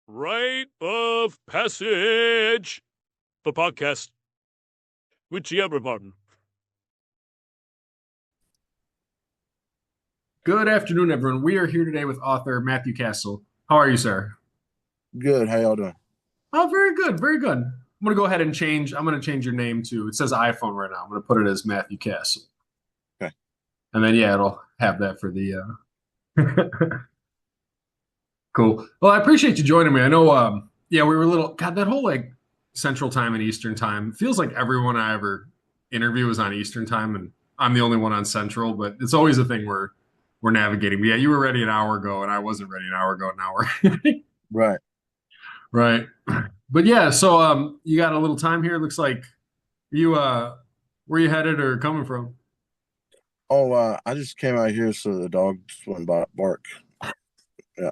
Rite of Passage, the podcast with G. Martin. Good afternoon, everyone. We are here today with author Matthew Castle. How are you, sir? Good. How y'all doing? Oh, very good, very good. I'm gonna go ahead and change. I'm gonna change your name to. It says iPhone right now. I'm gonna put it as Matthew Castle, Okay. and then yeah, it'll have that for the. Cool. Well, I appreciate you joining me. I know. Yeah, we were a little. God, that whole like Central Time and Eastern Time feels like everyone I ever interview is on Eastern Time, and I'm the only one on Central. But it's always a thing where we're navigating. But yeah, you were ready an hour ago, and I wasn't ready an hour ago. Now we're Right. right. But yeah, so you got a little time here. Looks like you where you headed or coming from? Oh, I just came out here so the dogs wouldn't bark. Yeah.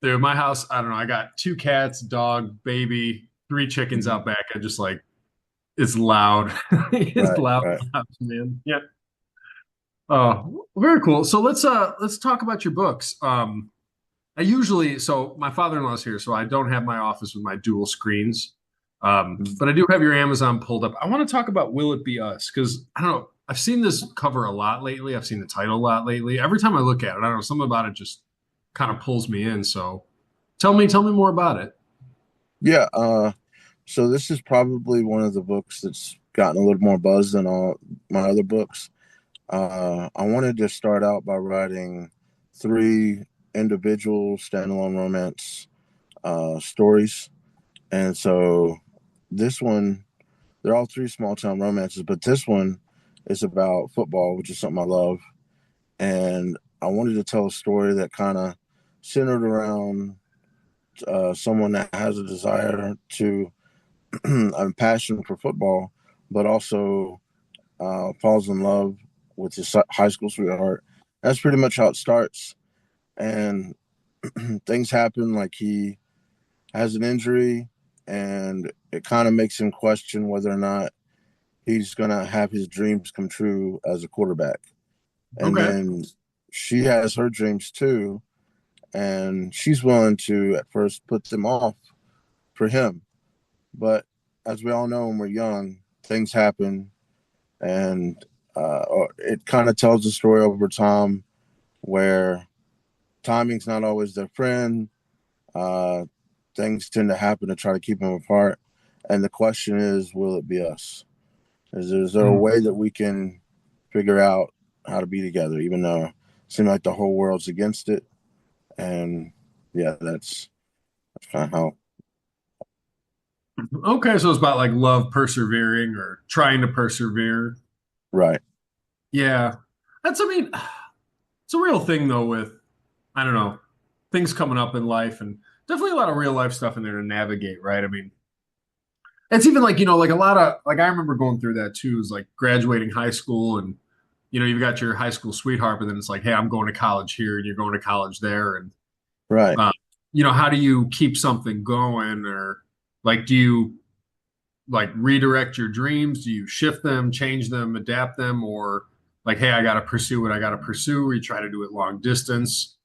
Dude, my house, I don't know. I got two cats, dog, baby, three chickens Mhm. out back. I just like it's loud. It's Right. loud, Right. man. Yeah. Oh, very cool. So let's talk about your books. I usually so my father-in-law's here, so I don't have my office with my dual screens. Mhm. But I do have your Amazon pulled up. I want to talk about Will It Be Us? Because I don't know. I've seen this cover a lot lately. I've seen the title a lot lately. Every time I look at it, I don't know, something about it just kind of pulls me in. So tell me more about it. Yeah. So this is probably one of the books that's gotten a little more buzz than all my other books. I wanted to start out by writing three individual standalone romance stories, and so this one, they're all three small town romances, but this one is about football, which is something I love. And I wanted to tell a story that kind of centered around someone that has a desire to a passion for football, but also falls in love with his high school sweetheart. That's pretty much how it starts. And things happen, like he has an injury, and it kind of makes him question whether or not he's going to have his dreams come true as a quarterback. And Okay. then she has her dreams too, and she's willing to at first put them off for him. But as we all know, when we're young, things happen, and it kind of tells the story over time where timing's not always their friend. Uh, Things tend to happen to try to keep them apart. And the question is, will it be us? Is there a Mm. way that we can figure out how to be together, even though it seems like the whole world's against it? And yeah, that's kind of how. Okay, so it's about like love persevering or trying to persevere. Right. Yeah. I mean, it's a real thing though with I don't know, things coming up in life and definitely a lot of real life stuff in there to navigate, right? I mean, it's even like, like a lot of like I remember going through that too, is like graduating high school and you've got your high school sweetheart, but then it's like, hey, I'm going to college here and you're going to college there. And Right. uh, how do you keep something going or like do you like redirect your dreams? Do you shift them, change them, adapt them, or like, hey, I gotta pursue what I gotta pursue, or you try to do it long distance?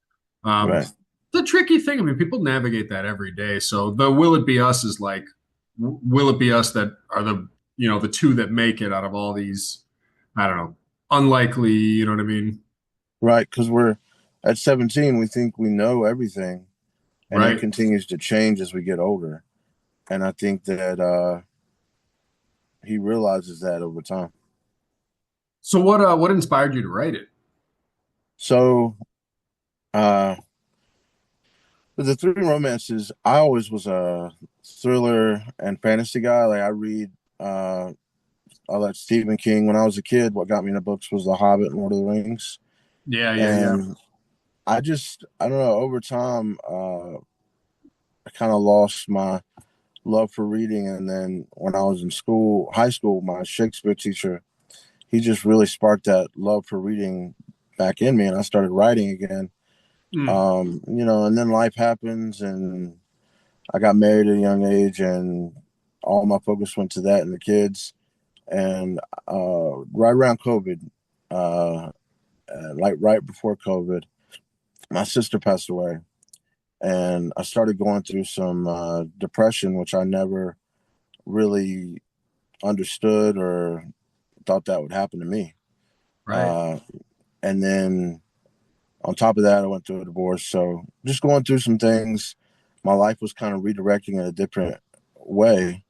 Um, Right. the tricky thing, I mean, people navigate that every day. So the will it be us is like, will it be us that are the two that make it out of all these, I don't know, unlikely, you know what I mean? Right. Because we're at 17, we think we know everything, and that Right. continues to change as we get older. And I think that he realizes that over time. So what inspired you to write it? So, uh, with the three romances, I always was a thriller and fantasy guy. Like I read all that Stephen King when I was a kid. What got me into books was The Hobbit and Lord of the Rings. Yeah, yeah, yeah. And I don't know, over time, I kind of lost my love for reading. And then when I was in school, high school, my Shakespeare teacher, he just really sparked that love for reading back in me. And I started writing again. Mm. And then life happens, and I got married at a young age, and all my focus went to that and the kids. And right around COVID, like right before COVID, my sister passed away, and I started going through some depression, which I never really understood or thought that would happen to me. Right. Uh, and then on top of that, I went through a divorce. So just going through some things, my life was kind of redirecting in a different way.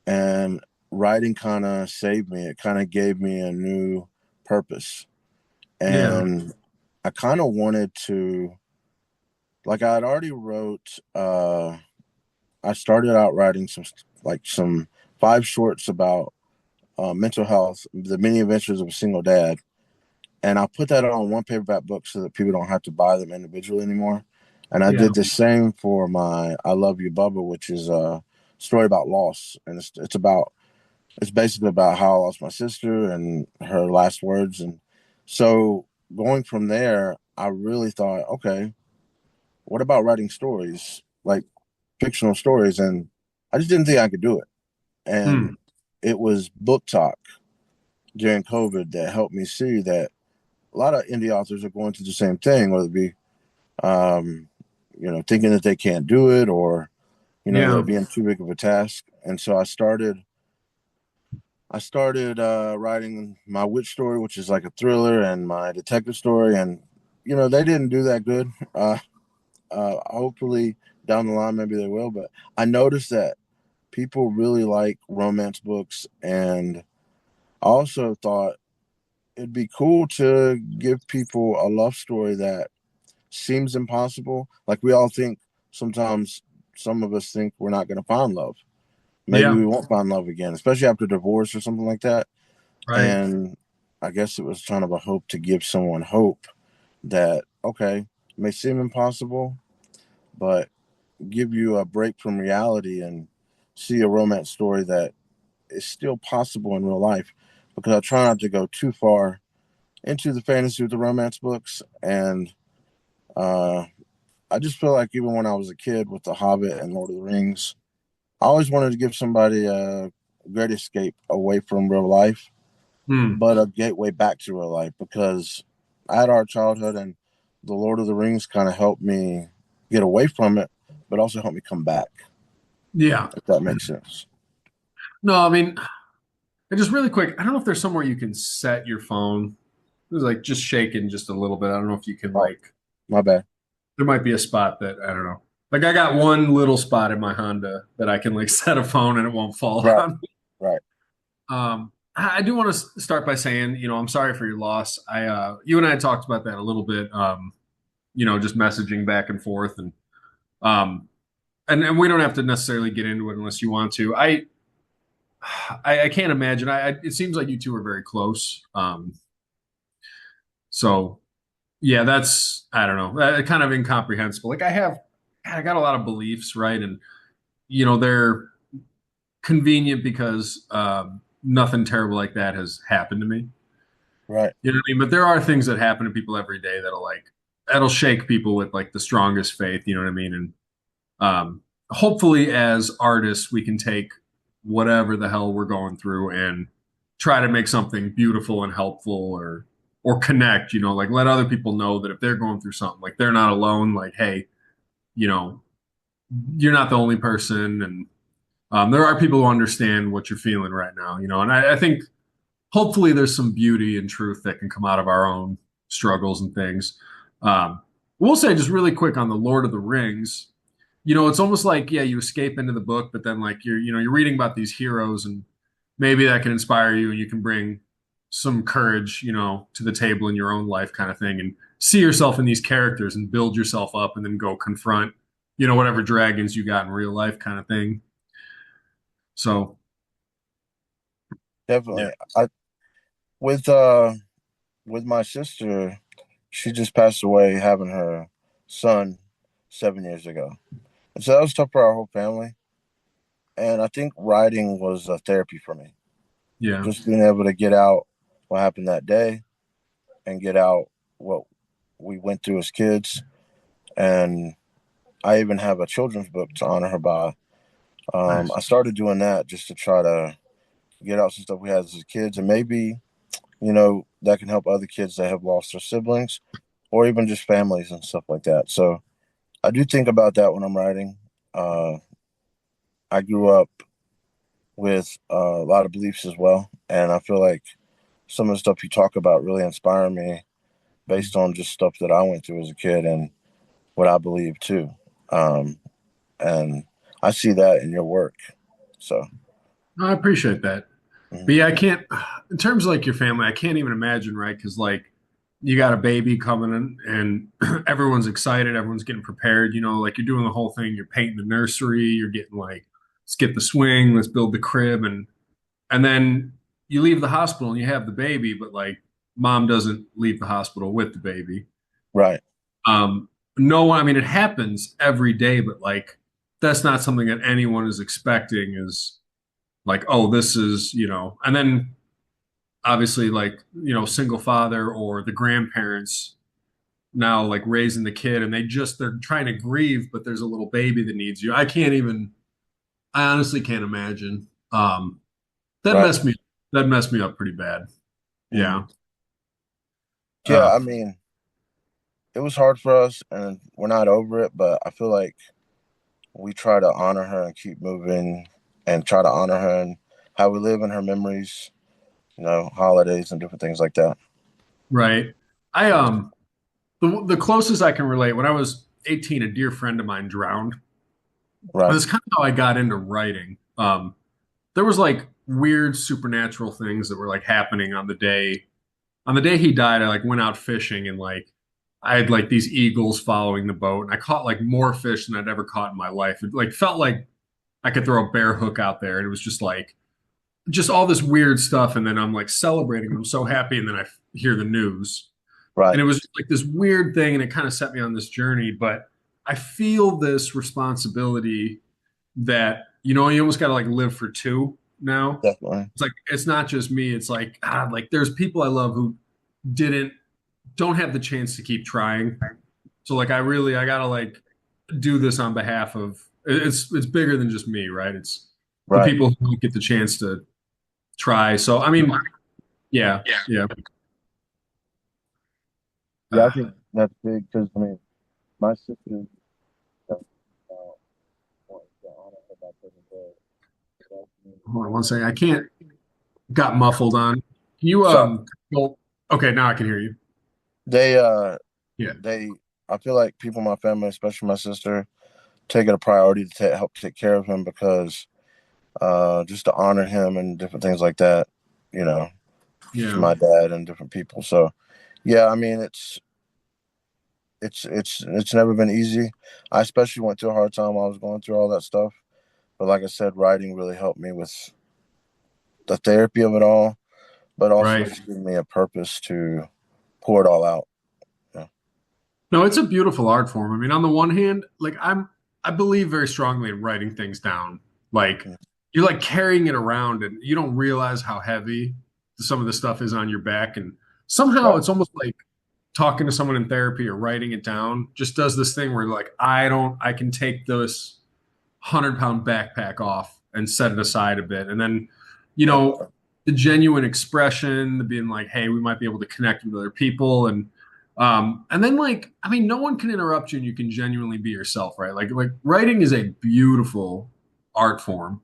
And writing kind of saved me. It kind of gave me a new purpose. Yeah. And I kind of wanted to, like, I had already wrote, I started out writing some 5 shorts about mental health, the many adventures of a single dad. And I put that on one paperback book so that people don't have to buy them individually anymore. And I Yeah. did the same for my I Love You, Bubba, which is a story about loss. And it's basically about how I lost my sister and her last words. And so going from there, I really thought, okay, what about writing stories, like fictional stories? And I just didn't think I could do it. And Hmm. it was book talk during COVID that helped me see that a lot of indie authors are going through the same thing, whether it be, um, thinking that they can't do it, or, Yeah. that being too big of a task. And so I started writing my witch story, which is like a thriller, and my detective story, and they didn't do that good. Hopefully down the line, maybe they will. But I noticed that people really like romance books, and I also thought it'd be cool to give people a love story that seems impossible. Like we all think sometimes, some of us think we're not going to find love. Maybe Yeah. we won't find love again, especially after divorce or something like that. Right. And I guess it was kind of a hope to give someone hope that, okay, it may seem impossible, but give you a break from reality and see a romance story that is still possible in real life. Because I try not to go too far into the fantasy with the romance books. And uh, I just feel like even when I was a kid with The Hobbit and Lord of the Rings, I always wanted to give somebody a great escape away from real life, Hmm. but a gateway back to real life, because I had our childhood, and the Lord of the Rings kind of helped me get away from it, but also helped me come back, Yeah. if that makes sense. No, I mean, and just really quick, I don't know if there's somewhere you can set your phone. It was like just shaking just a little bit. I don't know if you can Oh, like my bad. there might be a spot that I don't know. Like I got one little spot in my Honda that I can like set a phone and it won't fall Right, on. right. I do want to start by saying, I'm sorry for your loss. You and I had talked about that a little bit. Just messaging back and forth, um, and we don't have to necessarily get into it unless you want to. I can't imagine. It seems like you two are very close. So yeah, that's I don't know, kind of incomprehensible. Like I got a lot of beliefs, right, and they're convenient because nothing terrible like that has happened to me. Right. You know what I mean? But there are things that happen to people every day that'll shake people with like the strongest faith. You know what I mean? And hopefully, as artists, we can take whatever the hell we're going through and try to make something beautiful and helpful, or connect. Like let other people know that if they're going through something, like they're not alone. Like, hey, you know, you're not the only person, and there are people who understand what you're feeling right now. And I think hopefully there's some beauty and truth that can come out of our own struggles and things. We'll say just really quick on the Lord of the Rings. It's almost like yeah, you escape into the book, but then like you're reading about these heroes, and maybe that can inspire you, and you can bring some courage, to the table in your own life, kind of thing, and see yourself in these characters and build yourself up, and then go confront, whatever dragons you got in real life, kind of thing. So yeah, Definitely. With my sister, she just passed away having her son 7 years ago. And so that was tough for our whole family. And I think writing was a therapy for me. yeah, Just being able to get out what happened that day and get out what we went through as kids. And I even have a children's book to honor her by. nice. I started doing that just to try to get out some stuff we had as kids, and maybe, that can help other kids that have lost their siblings, or even just families and stuff like that. So I do think about that when I'm writing. Uh, I grew up with a lot of beliefs as well, and I feel like some of the stuff you talk about really inspire me based on just stuff that I went through as a kid and what I believe too. Um, and I see that in your work. So, I appreciate that. mhm. But yeah, I can't, in terms of like your family, I can't even imagine, right? Because like you got a baby coming in and everyone's excited, everyone's getting prepared, like you're doing the whole thing. You're painting the nursery, you're getting like, let's get the swing, let's build the crib. And then you leave the hospital and you have the baby, but like mom doesn't leave the hospital with the baby. Right, Um, no one, I mean, it happens every day, but like that's not something that anyone is expecting is like, oh, this is, and then obviously like, single father or the grandparents now like raising the kid and they're trying to grieve, but there's a little baby that needs you. I honestly can't imagine. That right. messed me, that messed me up pretty bad. Hmm. Yeah. Yeah, Uh, I mean, it was hard for us, and we're not over it. But I feel like we try to honor her and keep moving, and try to honor her and how we live in her memories. Holidays and different things like that. right. I, the closest I can relate, when I was 18, a dear friend of mine drowned. Right. That's kind of how I got into writing. There was like weird supernatural things that were like happening on the day he died. I like went out fishing and like I had like these eagles following the boat, and I caught like more fish than I'd ever caught in my life. It like felt like I could throw a bear hook out there, and it was just like just all this weird stuff. And then I'm like celebrating, and I'm so happy, and then I hear the news, and Right. it was just like this weird thing, and it kind of set me on this journey. But I feel this responsibility that you almost got to like live for two now. Definitely. It's like it's not just me. It's like God, like there's people I love who didn't don't have the chance to keep trying. So like I gotta like do this on behalf of it's bigger than just me, right? It's the Right. people who get the chance to try. So I mean, yeah, yeah. Yeah, I Uh, think that's big because I mean, my sister wanted to honor her by taking care of me. Hold on one second. I can't got muffled on. Can you So well, okay, now I can hear you. they Yeah. they I feel like people in my family, especially my sister, take it a priority to help take care of him because just to honor him and different things like that, you know, for Yeah. my dad and different people. So yeah, I mean it's never been easy. I especially went through a hard time while I was going through all that stuff. But like I said, writing really helped me with the therapy of it all, but also Right. just giving me a purpose to pour it all out. Yeah. No, it's a beautiful art form. I mean, on the one hand, like I believe very strongly in writing things down. Like you're like carrying it around and you don't realize how heavy some of the stuff is on your back. And somehow Right. it's almost like talking to someone in therapy or writing it down just does this thing where like I can take this 100-pound backpack off and set it aside a bit. And then, you know, Definitely. the genuine expression, the being like, hey, we might be able to connect with other people. And then like, I mean, no one can interrupt you and you can genuinely be yourself, right? Like writing is a beautiful art form.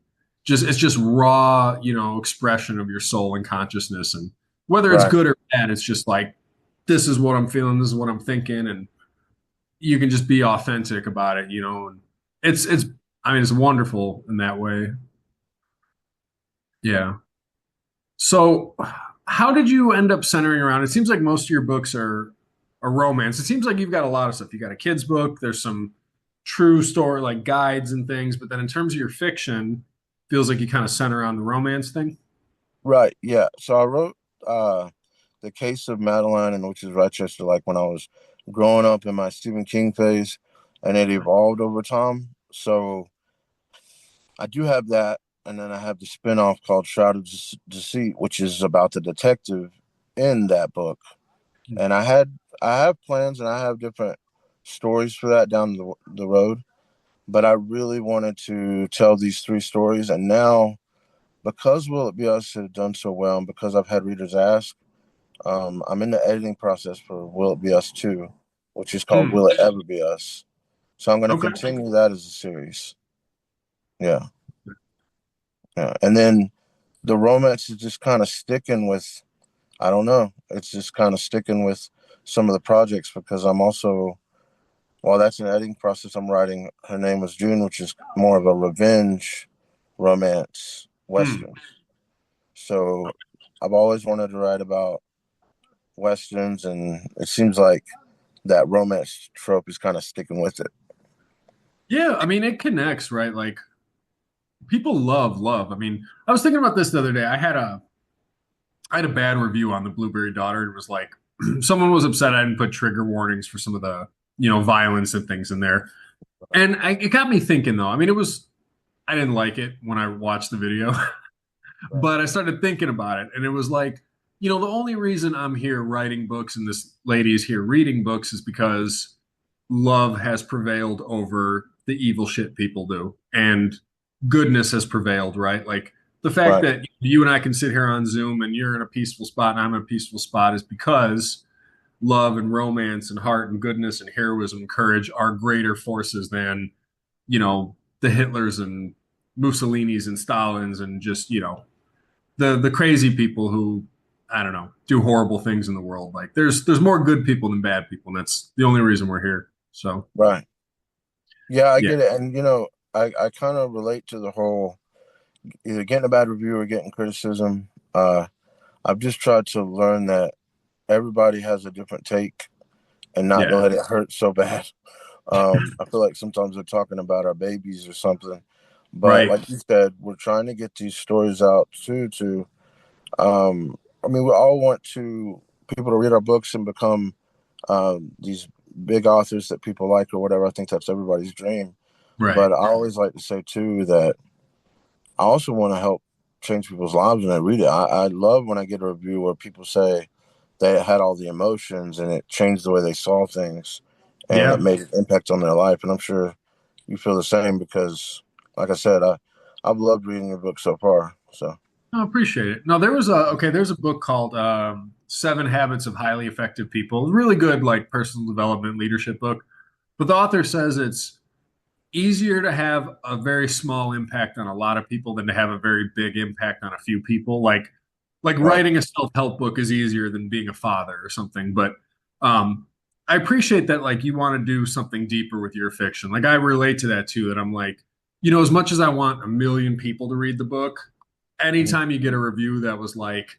It's just raw, expression of your soul and consciousness. And whether it's Right. good or bad, it's just like, this is what I'm feeling, this is what I'm thinking, and you can just be authentic about it. And it's I mean it's wonderful in that way. Yeah. So how did you end up centering around? It seems like most of your books are a romance. It seems like you've got a lot of stuff. You got a kid's book, there's some true story like guides and things, but then in terms of your fiction, feels like you kind of center around the romance thing. Right. Yeah. So I wrote The Case of Madeline and which is Rochester, like when I was growing up in my Stephen King phase, and it evolved over time. So I do have that, and then I have the spinoff called Shroud of Deceit, which is about the detective in that book. And I have plans and I have different stories for that down the road, but I really wanted to tell these three stories, and now because Will It Be Us had done so well, and because I've had readers ask, I'm in the editing process for Will It Be Us 2, which is called Hmm. Will It Ever Be Us? So I'm going to Okay. continue that as a series. Yeah, yeah. And then the romance is just kind of sticking with. I don't know. It's just kind of sticking with some of the projects because I'm also, while that's an editing process, I'm writing Her Name Was June, which is more of a revenge romance Hmm. western. So I've always wanted to write about westerns, and it seems like that romance trope is kind of sticking with it. Yeah, I mean, it connects, right? Like people love love. I mean, I was thinking about this the other day. I had a bad review on the Blueberry Daughter. It was like someone was upset I didn't put trigger warnings for some of the, violence and things in there. And it got me thinking though. I mean, I didn't like it when I watched the video, Right. but I started thinking about it and it was like, the only reason I'm here writing books and this lady is here reading books is because love has prevailed over the evil shit people do and goodness has prevailed, right? Like the fact Right. that you and I can sit here on Zoom and you're in a peaceful spot and I'm in a peaceful spot is because love and romance and heart and goodness and heroism and courage are greater forces than, the Hitlers and Mussolinis and Stalins and just, the crazy people who I don't know, do horrible things in the world. Like there's more good people than bad people, and that's the only reason we're here. So Right. Yeah, I yeah, get it. And, I kind of relate to the whole either getting a bad review or getting criticism. I've just tried to learn that everybody has a different take and not yeah, let it hurt so bad. I feel like sometimes they're talking about our babies or something. But right, like you said, we're trying to get these stories out too to I mean, we all want to people to read our books and become these big authors that people like or whatever. I think that's everybody's dream. right. But I always like to say too that I also want to help change people's lives when they read it. I love when I get a review where people say they had all the emotions and it changed the way they saw things and it Yeah, made an impact on their life. And I'm sure you feel the same because, like I said, I've loved reading your book so far. So I appreciate it. No, there's a book called Seven Habits of Highly Effective People. Really good, like personal development leadership book. But the author says it's easier to have a very small impact on a lot of people than to have a very big impact on a few people. Like right, writing a self-help book is easier than being a father or something. But I appreciate that like you want to do something deeper with your fiction. Like I relate to that too, that I'm like, as much as I want a million people to read the book, anytime you get a review that was like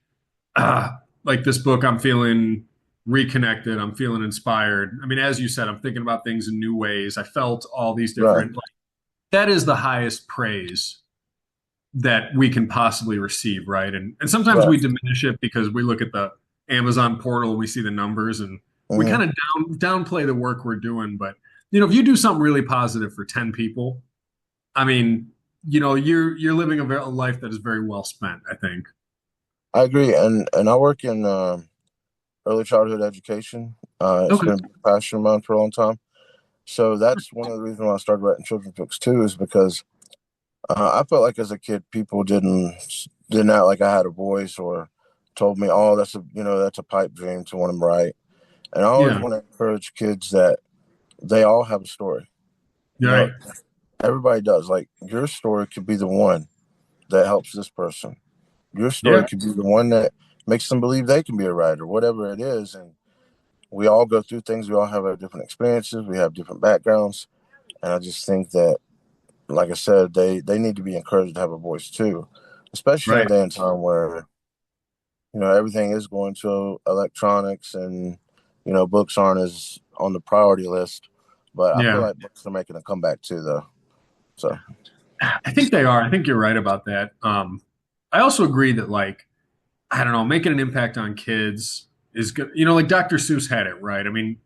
this book, I'm feeling reconnected. I'm feeling inspired. I mean, as you said, I'm thinking about things in new ways. I felt all these right, different, like, that is the highest praise that we can possibly receive, right? And sometimes right. we diminish it because we look at the Amazon portal and we see the numbers and we Hmm. kind of downplay the work we're doing. But if you do something really positive for 10 people, I mean, you're living a life that is very well spent, I think. I agree, and I work in early childhood education. It's Okay. been a passion of mine for a long time. So that's one of the reasons why I started writing children's books too, is because I felt like as a kid, people didn't act like I had a voice or told me, "Oh, that's a pipe dream to want to write." And I always Yeah. want to encourage kids that they all have a story. You know, Right. everybody does. Like your story could be the one that helps this person. Your story Yeah. could be the one that makes them believe they can be a writer, whatever it is. And we all go through things. We all have our different experiences. We have different backgrounds. And I just think that, like I said, they need to be encouraged to have a voice too, especially in Right. a day and time where everything is going to electronics and books aren't as on the priority list. But I feel Yeah. like books are making a comeback too, though. So I think they are. I think you're right about that. I also agree that like I don't know, making an impact on kids is good. Like Dr. Seuss had it right. I mean,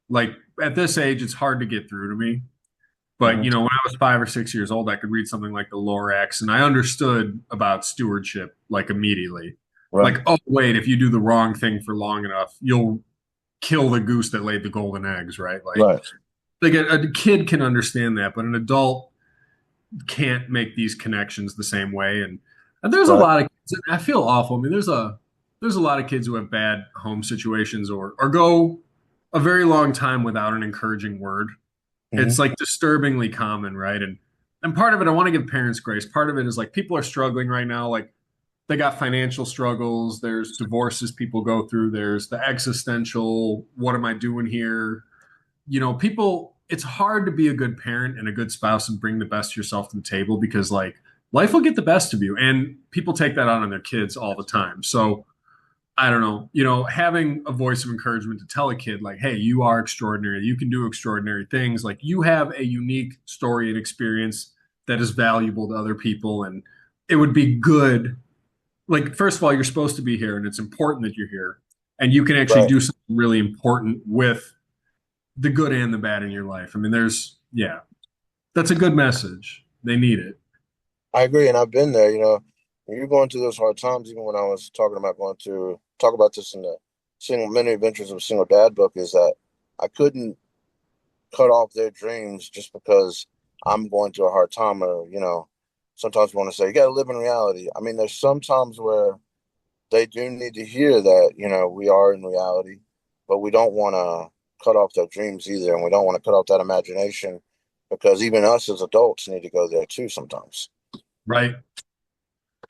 like at this age, it's hard to get through to me. But mhm. when I was 5 or 6 years old, I could read something like the Lorax, and I understood about stewardship like immediately. Right, Like, oh wait, if you do the wrong thing for long enough, you'll kill the goose that laid the golden eggs, right? right, Like a kid can understand that, but an adult can't make these connections the same way. And there's a right, lot of kids, I feel awful. I mean, there's a lot of kids who have bad home situations or go a very long time without an encouraging word. Hmm. It's like disturbingly common, right? And part of it, I want to give parents grace. Part of it is like people are struggling right now. Like they got financial struggles. There's divorces people go through. There's the existential, what am I doing here? People, it's hard to be a good parent and a good spouse and bring the best of yourself to the table because like life will get the best of you. And people take that out on their kids all the time. So I don't know, having a voice of encouragement to tell a kid, like, hey, you are extraordinary. You can do extraordinary things. Like, you have a unique story and experience that is valuable to other people. And it would be good. Like, first of all, you're supposed to be here and it's important that you're here. And you can actually Right. do something really important with the good and the bad in your life. I mean, yeah, that's a good message. They need it. I agree, and I've been there. When you're going through those hard times, even when I was talking about going to talk about this in the single many adventures of a single dad book, is that I couldn't cut off their dreams just because I'm going through a hard time, or sometimes we want to say you got to live in reality. I mean, there's some times where they do need to hear that we are in reality, but we don't want to cut off their dreams either, and we don't want to cut off that imagination because even us as adults need to go there too sometimes. Right.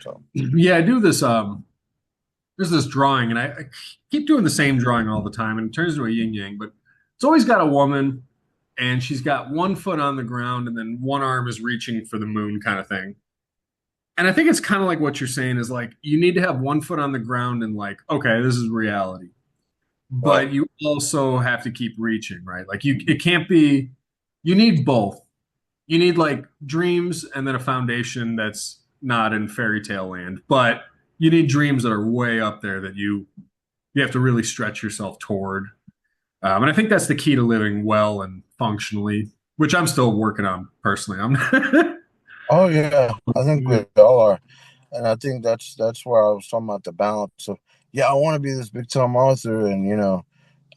So. Yeah, I do this. There's this drawing, and I keep doing the same drawing all the time, and it turns into a yin yang. But it's always got a woman, and she's got one foot on the ground, and then one arm is reaching for the moon, kind of thing. And I think it's kind of like what you're saying is like you need to have one foot on the ground and like, okay, this is reality, Right. but you also have to keep reaching, right? Like it can't be. You need both. You need like dreams and then a foundation that's not in fairy tale land, but you need dreams that are way up there that you have to really stretch yourself toward. And I think that's the key to living well and functionally, which I'm still working on personally. I'm Oh yeah, I think we all are, and I think that's where I was talking about the balance of yeah, I want to be this big time author, and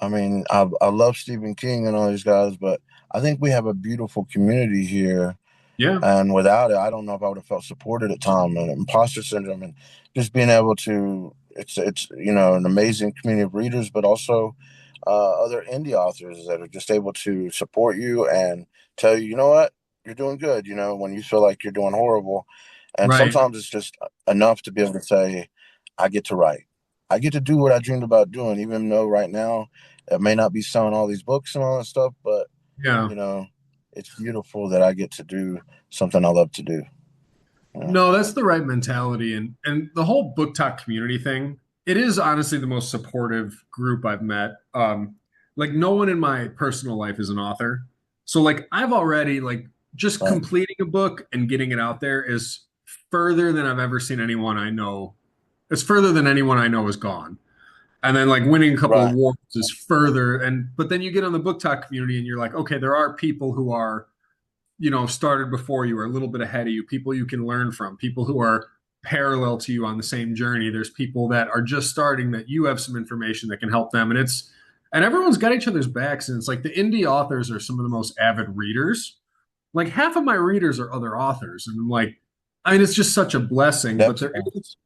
I mean, I love Stephen King and all these guys, but I think we have a beautiful community here, yeah, and without it, I don't know if I would have felt supported at time and imposter syndrome, and just being able to it's an amazing community of readers, but also other indie authors that are just able to support you and tell you, you know what, you're doing good. When you feel like you're doing horrible, and right. sometimes it's just enough to be able to say, I get to write. I get to do what I dreamed about doing, even though right now it may not be selling all these books and all that stuff, but Yeah. you know, it's beautiful that I get to do something I love to do. Yeah. No, that's the right mentality, and the whole book talk community thing. It is honestly the most supportive group I've met. Like no one in my personal life is an author, so like I've already like just Right. completing a book and getting it out there is further than I've ever seen anyone I know. It's further than anyone I know has gone. And then like winning a couple Right. awards is further. And but then you get on the book talk community and you're like, okay, there are people who are started before you or a little bit ahead of you, people you can learn from, people who are parallel to you on the same journey. There's people that are just starting that you have some information that can help them. And everyone's got each other's backs. And it's like the indie authors are some of the most avid readers. Like half of my readers are other authors. And I'm like, I mean, it's just such a blessing, but That's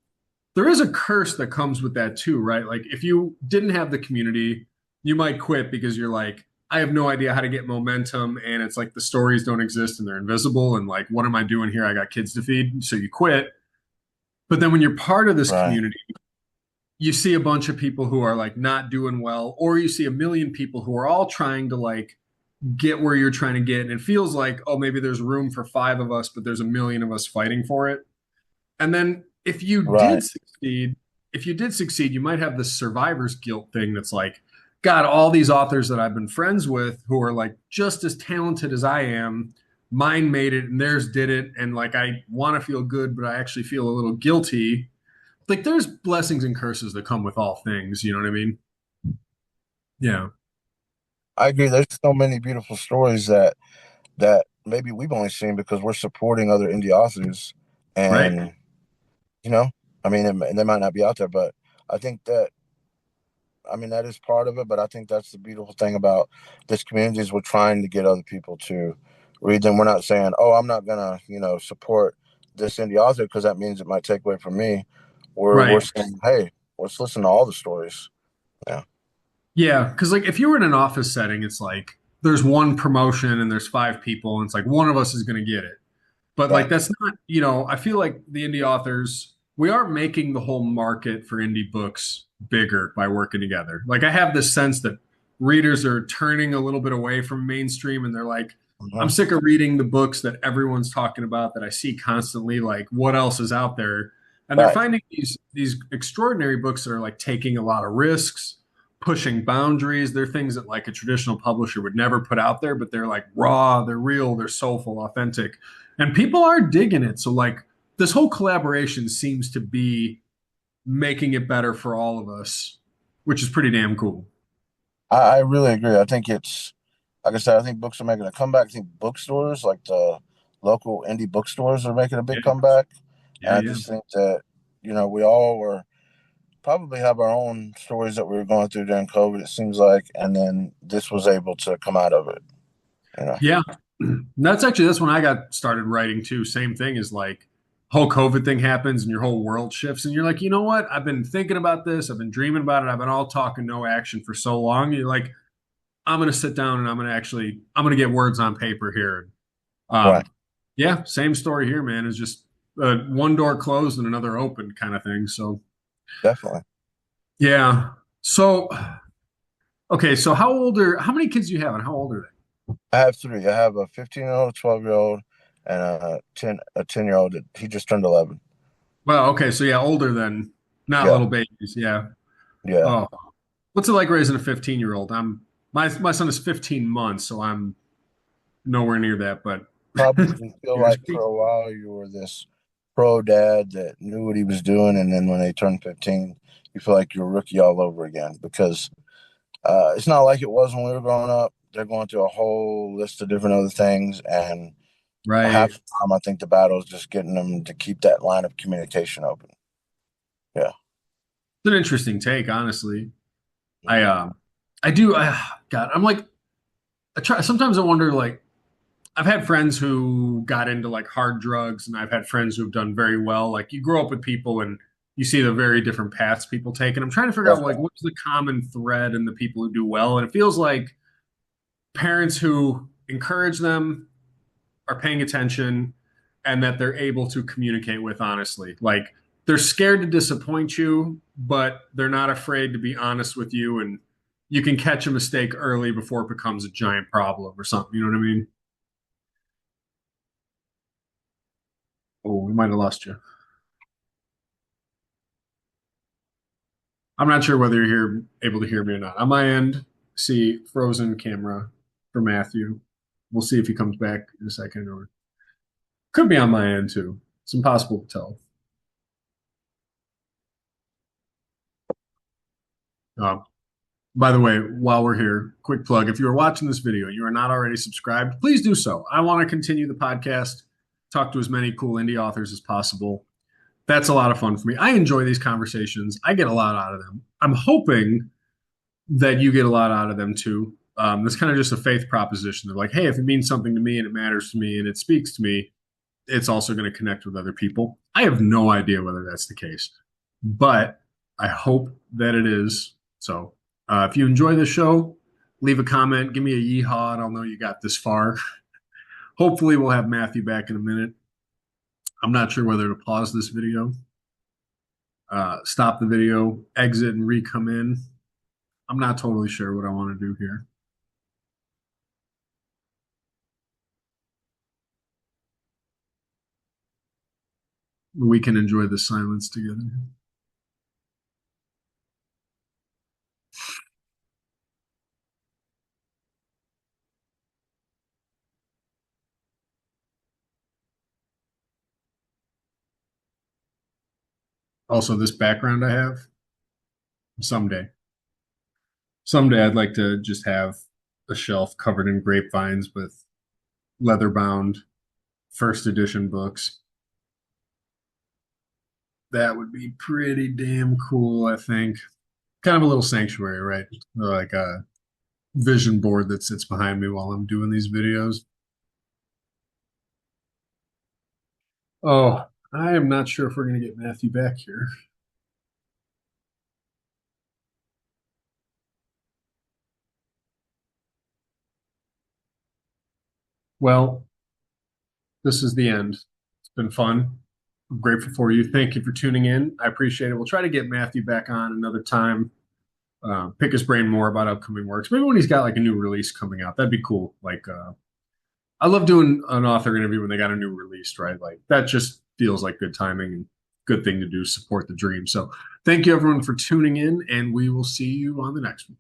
there is a curse that comes with that too, right? Like if you didn't have the community, you might quit because you're like, I have no idea how to get momentum, and it's like the stories don't exist and they're invisible, and like, what am I doing here? I got kids to feed, so you quit. But then when you're part of this right. community, you see a bunch of people who are like not doing well, or you see a million people who are all trying to like get where you're trying to get, and it feels like, oh, maybe there's room for five of us, but there's a million of us fighting for it. And then Right. if you did succeed, you might have this survivor's guilt thing that's like, God, all these authors that I've been friends with who are like just as talented as I am, mine made it and theirs did it. And like, I want to feel good, but I actually feel a little guilty. Like, there's blessings and curses that come with all things. You know what I mean? Yeah. I agree. There's so many beautiful stories that maybe we've only seen because we're supporting other indie authors, Right. and you know, I mean, they might not be out there, but I think that I mean that is part of it. But I think that's the beautiful thing about this community is we're trying to get other people to read them. We're not saying, oh, I'm not gonna support this indie author because that means it might take away from me. We're Right. saying, hey, let's listen to all the stories. Yeah. Yeah. Cause like if you were in an office setting, it's like, there's one promotion and there's five people, and it's like one of us is going to get it. But like Right. that's not, I feel like the indie authors, we are making the whole market for indie books bigger by working together. Like I have this sense that readers are turning a little bit away from mainstream and they're like, I'm Mhm. sick of reading the books that everyone's talking about that I see constantly, like what else is out there? And they're Right. finding these extraordinary books that are like taking a lot of risks, pushing boundaries. They're things that like a traditional publisher would never put out there, but they're like raw, they're real, they're soulful, authentic, and people are digging it. So like this whole collaboration seems to be making it better for all of us, which is pretty damn cool. I really agree. I think it's like I said, I think books are making a comeback. I think bookstores, like the local indie bookstores, are making a big Yeah, comeback. And yeah, I yeah. just think that, we all were probably have our own stories that we were going through during COVID, it seems like, and then this was able to come out of it, you know. Yeah. That's when I got started writing too. Same thing is like whole COVID thing happens and your whole world shifts and you're like, you know what? I've been thinking about this. I've been dreaming about it. I've been all talking, no action for so long. You're like, I'm gonna sit down and I'm gonna get words on paper here. Right. Um, yeah, same story here, man. It's just one door closed and another open kind of thing. So Definitely. yeah. So okay, so how many kids do you have and how old are they? I have three. I have a 15-year-old, a 12-year-old, and a 10-year-old. He just turned 11. Well, okay, so yeah, older than not Yeah. little babies. Yeah. Yeah. Oh, what's it like raising a 15-year-old? My son is 15 months, so I'm nowhere near that, but Probably feel yours. like for a while you were this pro dad that knew what he was doing, and then when they turned 15, you feel like you're a rookie all over again because it's not like it was when we were growing up. They're going through a whole list of different other things, and half Right. the time I think the battle is just getting them to keep that line of communication open. Yeah. It's an interesting take, honestly. I Hmm. I do God, I'm like I try sometimes I wonder like I've had friends who got into like hard drugs and I've had friends who've done very well. Like you grow up with people and you see the very different paths people take. And I'm trying to figure out like Definitely. what's the common thread in the people who do well. And it feels like parents who encourage them are paying attention and that they're able to communicate with honestly. Like they're scared to disappoint you, but they're not afraid to be honest with you and you can catch a mistake early before it becomes a giant problem or something. You know what I mean? Oh, we might have lost you. I'm not sure whether you're able to hear me or not. On my end, see frozen camera for Matthew. We'll see if he comes back in a second, or could be on my end too. It's impossible to tell. Uh, by the way, while we're here, quick plug. If you are watching this video, you are not already subscribed, please do so. I want to continue the podcast, talk to as many cool indie authors as possible. That's a lot of fun for me. I enjoy these conversations. I get a lot out of them. I'm hoping that you get a lot out of them too. That's kind of just a faith proposition. They're like, hey, if it means something to me and it matters to me and it speaks to me, it's also going to connect with other people. I have no idea whether that's the case, but I hope that it is. So if you enjoy the show, leave a comment, give me a yeehaw, and I'll know you got this far. Hopefully, we'll have Matthew back in a minute. I'm not sure whether to pause this video, stop the video, exit, and re come in. I'm not totally sure what I want to do here. We can enjoy the silence together. Also, this background I have, someday, someday I'd like to just have a shelf covered in grapevines with leather bound first edition books. That would be pretty damn cool, I think. Kind of a little sanctuary, right? Like a vision board that sits behind me while I'm doing these videos. Oh, I am not sure if we're going to get Matthew back here. Well, this is the end. It's been fun. I'm grateful for you. Thank you for tuning in. I appreciate it. We'll try to get Matthew back on another time. Pick his brain more about upcoming works. Maybe when he's got like a new release coming out, that'd be cool. Like, I love doing an author interview when they got a new release, right? Like that just feels like good timing and good thing to do. Support the dream. So, thank you everyone for tuning in, and we will see you on the next one.